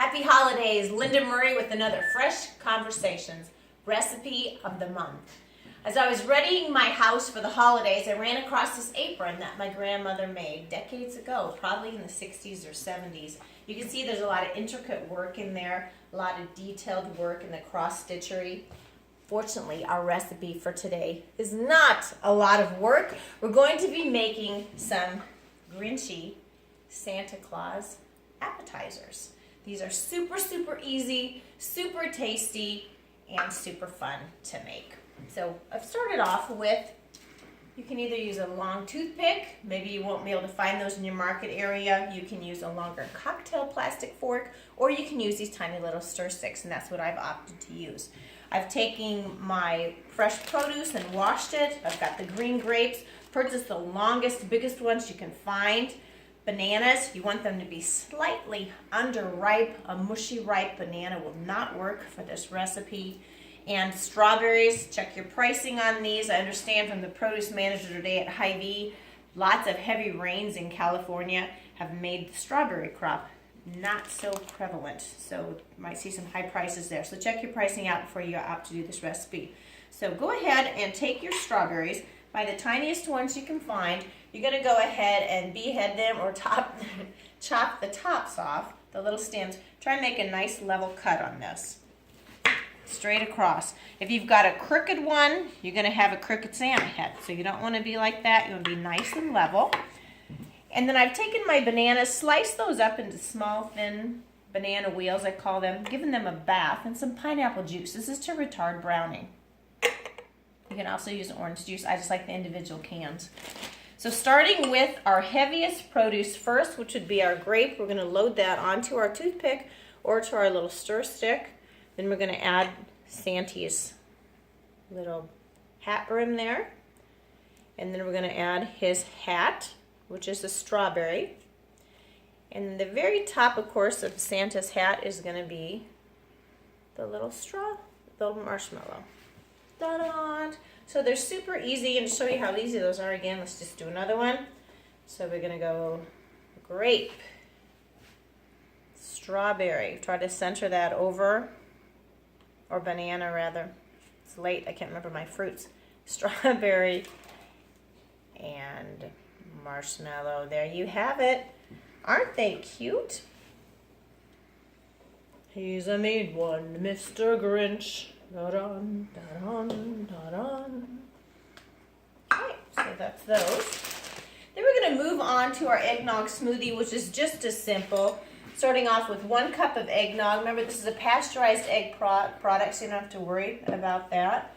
Happy holidays, Linda Murray with another Fresh Conversations recipe of the month. As I was readying my house for the holidays, I ran across this apron that my grandmother made decades ago, probably in the 60s or 70s. You can see there's a lot of intricate work in there, a lot of detailed work in the cross-stitchery. Fortunately, our recipe for today is not a lot of work. We're going to be making some Grinchy Santa Claus appetizers. These are super, super easy, super tasty, and super fun to make. So I've started off with, you can either use a long toothpick, maybe you won't be able to find those in your market area. You can use a longer cocktail plastic fork, or you can use these tiny little stir sticks, and that's what I've opted to use. I've taken my fresh produce and washed it. I've got the green grapes, purchased the longest, biggest ones you can find. Bananas, you want them to be slightly underripe. A mushy ripe banana will not work for this recipe. And strawberries, check your pricing on these. I understand from the produce manager today at Hy-Vee, lots of heavy rains in California have made the strawberry crop not so prevalent. So you might see some high prices there. So check your pricing out before you opt to do this recipe. So go ahead and take your strawberries, buy the tiniest ones you can find. You're going to go ahead and behead them or chop the tops off, the little stems. Try and make a nice level cut on this. Straight across. If you've got a crooked one, you're going to have a crooked Santa head. So you don't want to be like that. You want to be nice and level. And then I've taken my bananas, sliced those up into small, thin banana wheels, I call them, given them a bath, and some pineapple juice. This is to retard browning. You can also use orange juice. I just like the individual cans. So starting with our heaviest produce first, which would be our grape, we're going to load that onto our toothpick or to our little stir stick. Then we're going to add Santy's little hat brim there. And then we're going to add his hat, which is a strawberry. And the very top, of course, of Santa's hat is going to be the little marshmallow. Ta-da! So they're super easy, and to show you how easy those are again, let's just do another one. So we're going to go grape, strawberry. Try to center that over, or banana rather. It's late, I can't remember my fruits. Strawberry and marshmallow. There you have it. Aren't they cute? He's a mean one, Mr. Grinch. Da-dun, da-dun, da-dun. Okay, so that's those. Then we're going to move on to our eggnog smoothie, which is just as simple. Starting off with 1 cup of eggnog. Remember, this is a pasteurized egg product, so you don't have to worry about that.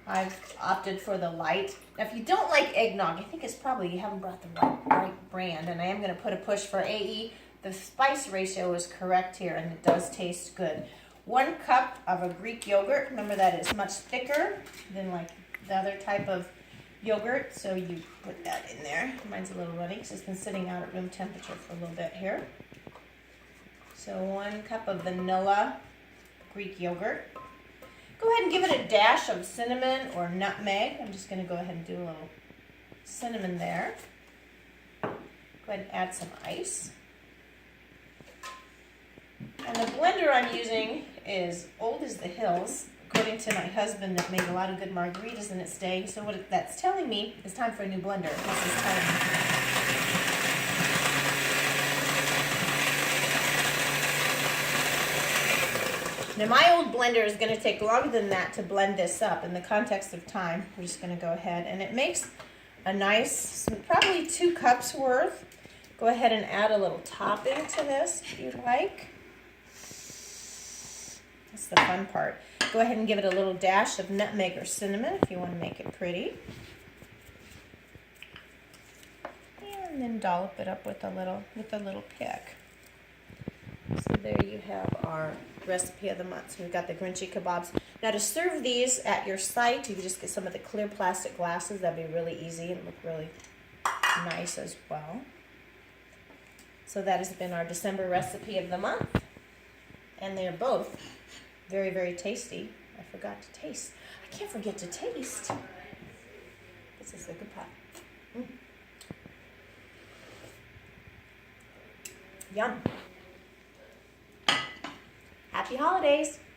I've opted for the light. Now, if you don't like eggnog, I think it's probably you haven't brought the right brand, and I am going to put a push for AE. The spice ratio is correct here, and it does taste good. 1 cup of a Greek yogurt. Remember, that is much thicker than like the other type of yogurt, so you put that in there. Mine's a little runny because it's been sitting out at room temperature for a little bit here. So 1 cup of vanilla Greek yogurt. Go ahead and give it a dash of cinnamon or nutmeg. I'm just going to go ahead and do a little cinnamon there. Go ahead and add some ice. And the blender I'm using is old as the hills, according to my husband that made a lot of good margaritas in its day. So what that's telling me is time for a new blender. This is time. Now my old blender is going to take longer than that to blend this up. In the context of time, we're just going to go ahead, and it makes a nice, probably 2 cups worth. Go ahead and add a little topping to this if you'd like. That's the fun part. Go ahead and give it a little dash of nutmeg or cinnamon if you want to make it pretty. And then dollop it up with a little pick. So there you have our recipe of the month. So we've got the Grinchy kebabs. Now to serve these at your site, you can just get some of the clear plastic glasses. That'd be really easy and look really nice as well. So that has been our December recipe of the month. And they're both very, very tasty. I forgot to taste. I can't forget to taste. This is a good pot. Yum. Happy holidays.